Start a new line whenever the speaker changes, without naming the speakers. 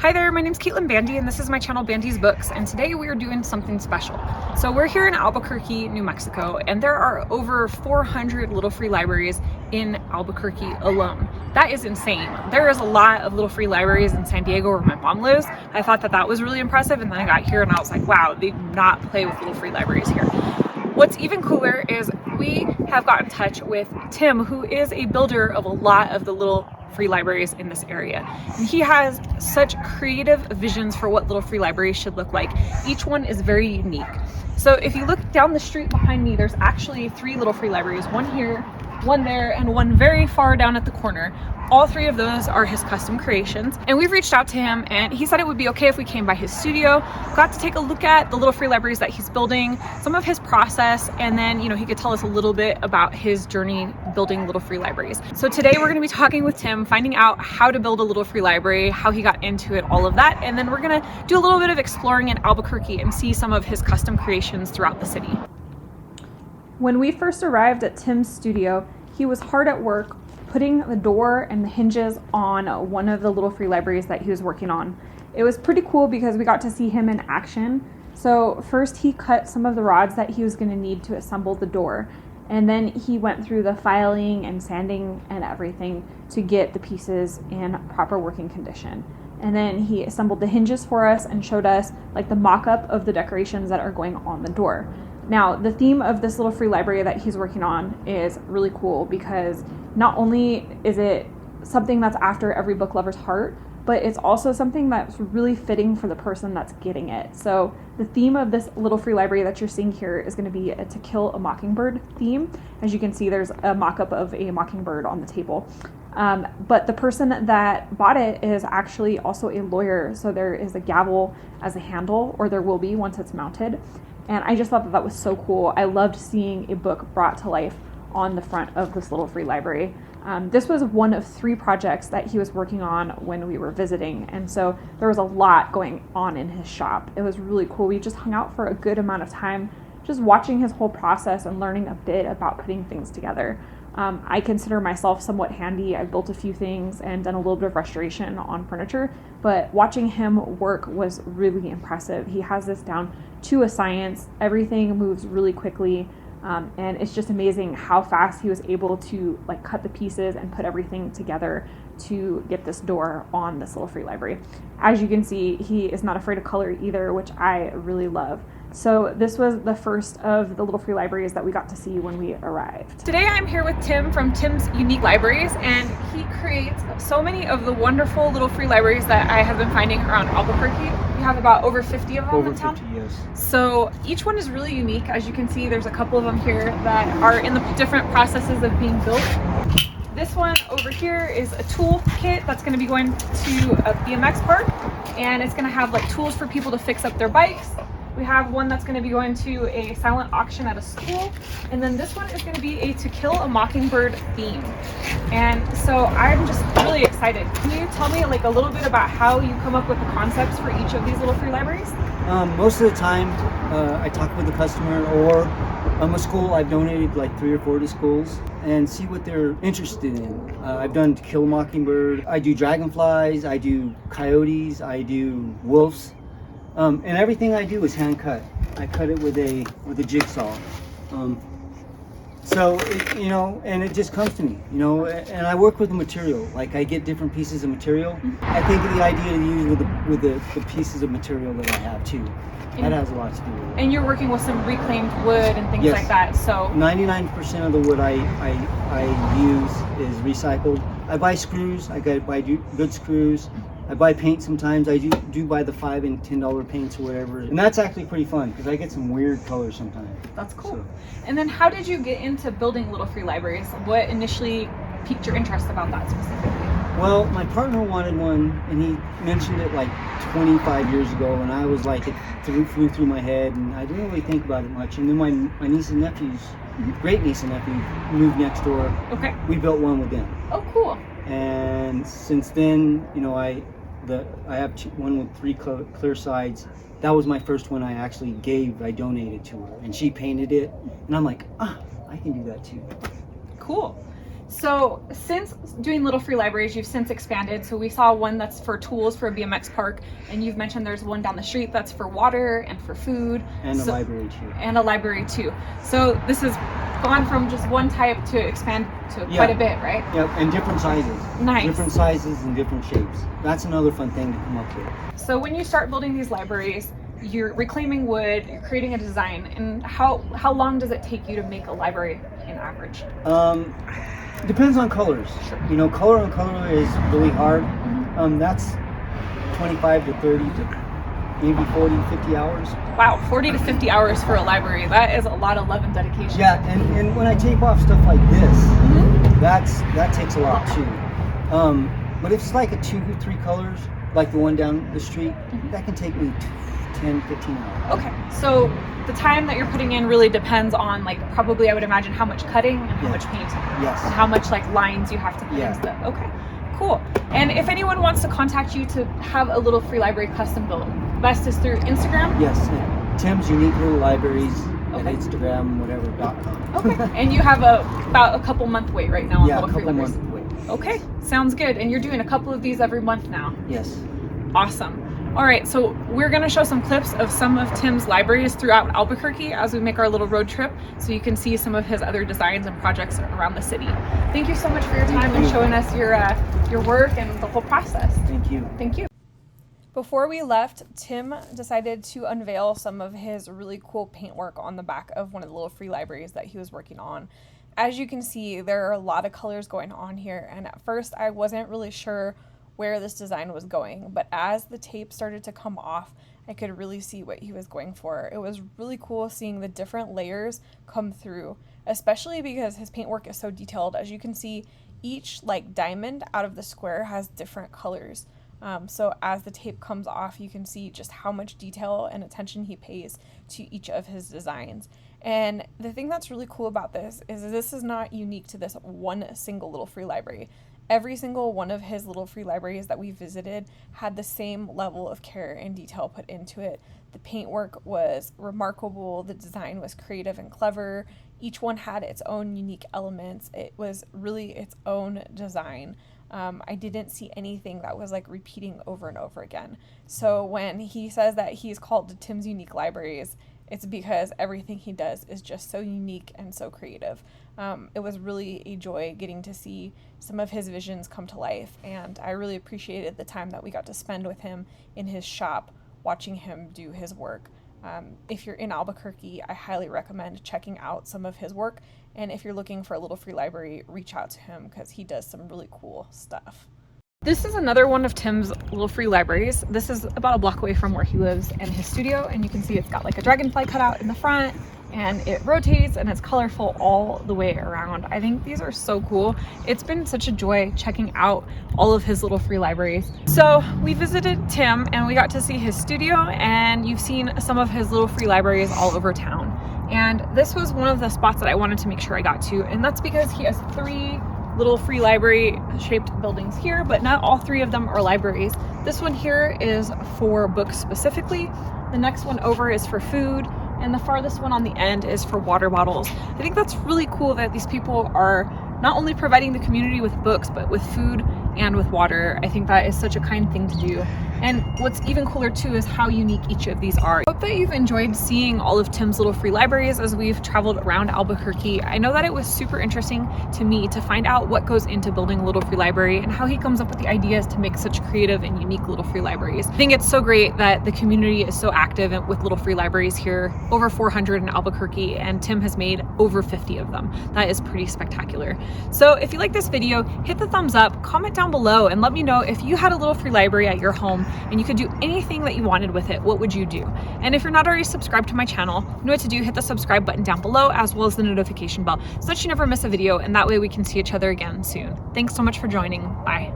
Hi there, my name's Caitlin Bandy and this is my channel BandysBooks, and today we are doing something special. So we're here in Albuquerque, New Mexico, and there are over 400 Little Free Libraries in Albuquerque alone. That is insane. There is a lot of Little Free Libraries in San Diego where my mom lives. I thought that was really impressive, and then I got here and I was like, wow, they do not play with Little Free Libraries here. What's even cooler is we have got in touch with Tim, who is a builder of a lot of the Little Free Libraries in this area. And he has such creative visions for what Little Free Libraries should look like. Each one is very unique. So if you look down the street behind me, there's actually 3 Little Free Libraries, one here, one there, and one very far down at the corner. All 3 of those are his custom creations, and we've reached out to him and he said it would be okay if we came by his studio, got to take a look at the Little Free Libraries that he's building, some of his process, and then he could tell us a little bit about his journey building Little Free Libraries. So today we're going to be talking with Tim, finding out how to build a Little Free Library, how he got into it, all of that, and then we're going to do a little bit of exploring in Albuquerque and see some of his custom creations throughout the city. When we first arrived at Tim's studio, he was hard at work putting the door and the hinges on one of the Little Free Libraries that he was working on. It was pretty cool because we got to see him in action. So first he cut some of the rods that he was going to need to assemble the door, and then he went through the filing and sanding and everything to get the pieces in proper working condition. And then he assembled the hinges for us and showed us like the mock-up of the decorations that are going on the door. Now, the theme of this Little Free Library that he's working on is really cool because not only is it something that's after every book lover's heart, but it's also something that's really fitting for the person that's getting it. So the theme of this Little Free Library that you're seeing here is going to be a To Kill a Mockingbird theme. As you can see, there's a mock-up of a mockingbird on the table. But the person that bought it is actually also a lawyer, so there is a gavel as a handle, or there will be once it's mounted. And I just thought that was so cool. I loved seeing a book brought to life on the front of this Little Free Library. This was one of 3 projects that he was working on when we were visiting, and so there was a lot going on in his shop. It was really cool. We just hung out for a good amount of time just watching his whole process and learning a bit about putting things together. I consider myself somewhat handy. I've built a few things and done a little bit of restoration on furniture, but watching him work was really impressive. He has this down to a science. Everything moves really quickly. And it's just amazing how fast he was able to cut the pieces and put everything together to get this door on this Little Free Library. As you can see, he is not afraid of color either, which I really love. So this was the first of the Little Free Libraries that we got to see when we arrived. Today I'm here with Tim from Tim's Unique Libraries, and he creates so many of the wonderful Little Free Libraries that I have been finding around Albuquerque. We have about over 50 of them in town.
Over 50, yes.
So each one is really unique. As you can see, there's a couple of them here that are in the different processes of being built. This one over here is a tool kit that's going to be going to a BMX park, and it's going to have tools for people to fix up their bikes. We have one that's going to be going to a silent auction at a school, and then this one is going to be a To Kill a Mockingbird theme. And so I'm just really excited. Can you tell me a little bit about how you come up with the concepts for each of these Little Free Libraries?
Most of the time, I talk with the customer, or a school. I've donated 3 or 4 to schools and see what they're interested in. I've done To Kill a Mockingbird. I do dragonflies. I do coyotes. I do wolves. And everything I do is hand cut. I cut it with a jigsaw. So and it just comes to me, and I work with the material. I get different pieces of material. I think of the idea to use with the pieces of material that I have too. That has a lot to do with it.
And you're working with some reclaimed wood and things like that. So
99% of the wood I use is recycled. I buy screws. I buy good screws. I buy paint sometimes. I do buy the $5 and $10 paints or whatever, and that's actually pretty fun because I get some weird colors sometimes.
That's cool.
So.
And then how did you get into building Little Free Libraries? What initially piqued your interest about that specifically?
Well, my partner wanted one, and he mentioned it 25 years ago, and I was it flew through my head, and I didn't really think about it much. And then my niece and nephews, great niece and nephew, moved next door.
Okay.
We built one with them.
Oh, cool.
And since then, I have one with 3 clear sides. That was my first one I donated to her, and she painted it, and I'm I can do that too.
Cool. So since doing Little Free Libraries, you've since expanded. So we saw one that's for tools for a BMX park, and you've mentioned there's one down the street that's for water and for food.
And a library too.
And a library too. So this has gone from just one type to expand to quite a bit, right?
Yeah, and different sizes.
Nice.
Different sizes and different shapes. That's another fun thing to come up with.
So when you start building these libraries, you're reclaiming wood, you're creating a design, and how long does it take you to make a library in average?
Depends on colors.
Sure.
You know, color on color is really hard. That's 25 to 30 to maybe 40 to 50 hours.
Wow, 40 to 50 hours for a library. That is a lot of love and dedication.
Yeah, and when I tape off stuff like this, that takes a lot too. But if it's like a 2 or 3 colors, like the one down the street, that can take me 10, 15 hours.
Okay, so the time that you're putting in really depends on, like, probably I would imagine how much cutting and how much painting.
Yes.
And how much like lines you have to put into the, okay, cool. And if anyone wants to contact you to have a Little Free Library custom built, best is through Instagram?
Yes, Tim's TimsUniqueLibraries at Instagram, whatever.com.
Okay, and you have about a couple month wait right now on Little Free Libraries.
Month wait.
Okay, sounds good. And you're doing a couple of these every month now?
Yes.
Awesome. All right, so we're going to show some clips of some of Tim's libraries throughout Albuquerque as we make our little road trip, so you can see some of his other designs and projects around the city. Thank you so much for your time and showing us your work and the whole process.
Thank you.
Thank you. Before we left, Tim decided to unveil some of his really cool paintwork on the back of one of the Little Free Libraries that he was working on. As you can see, there are a lot of colors going on here, and at first I wasn't really sure where this design was going, but as the tape started to come off, I could really see what he was going for. It was really cool seeing the different layers come through, especially because his paintwork is so detailed. As you can see, each like diamond out of the square has different colors. So as the tape comes off, you can see just how much detail and attention he pays to each of his designs. And the thing that's really cool about this is not unique to this one single Little Free Library. Every single one of his Little Free Libraries that we visited had the same level of care and detail put into it. The paintwork was remarkable, the design was creative and clever, each one had its own unique elements, it was really its own design. I didn't see anything that was like repeating over and over again. So when he says that he's called Tim's Unique Libraries, it's because everything he does is just so unique and so creative. It was really a joy getting to see some of his visions come to life, and I really appreciated the time that we got to spend with him in his shop, watching him do his work. If you're in Albuquerque, I highly recommend checking out some of his work, and if you're looking for a Little Free Library, reach out to him because he does some really cool stuff. This is another one of Tim's Little Free Libraries. This is about a block away from where he lives and his studio, and you can see it's got like a dragonfly cutout in the front, and it rotates and it's colorful all the way around. I think these are so cool. It's been such a joy checking out all of his Little Free Libraries. So we visited Tim and we got to see his studio, and you've seen some of his Little Free Libraries all over town. And this was one of the spots that I wanted to make sure I got to, and that's because he has 3 Little Free Library shaped buildings here, but not all 3 of them are libraries. This one here is for books specifically. The next one over is for food, and the farthest one on the end is for water bottles. I think that's really cool that these people are not only providing the community with books, but with food and with water. I think that is such a kind thing to do. And what's even cooler too is how unique each of these are. I hope that you've enjoyed seeing all of Tim's Little Free Libraries as we've traveled around Albuquerque. I know that it was super interesting to me to find out what goes into building a Little Free Library and how he comes up with the ideas to make such creative and unique Little Free Libraries. I think it's so great that the community is so active with Little Free Libraries here, over 400 in Albuquerque, and Tim has made over 50 of them. That is pretty spectacular. So if you like this video, hit the thumbs up, comment down below, and let me know if you had a Little Free Library at your home and you could do anything that you wanted with it, what would you do? And if you're not already subscribed to my channel, you know what to do. Hit the subscribe button down below as well as the notification bell so that you never miss a video, and that way we can see each other again soon. Thanks so much for joining. Bye.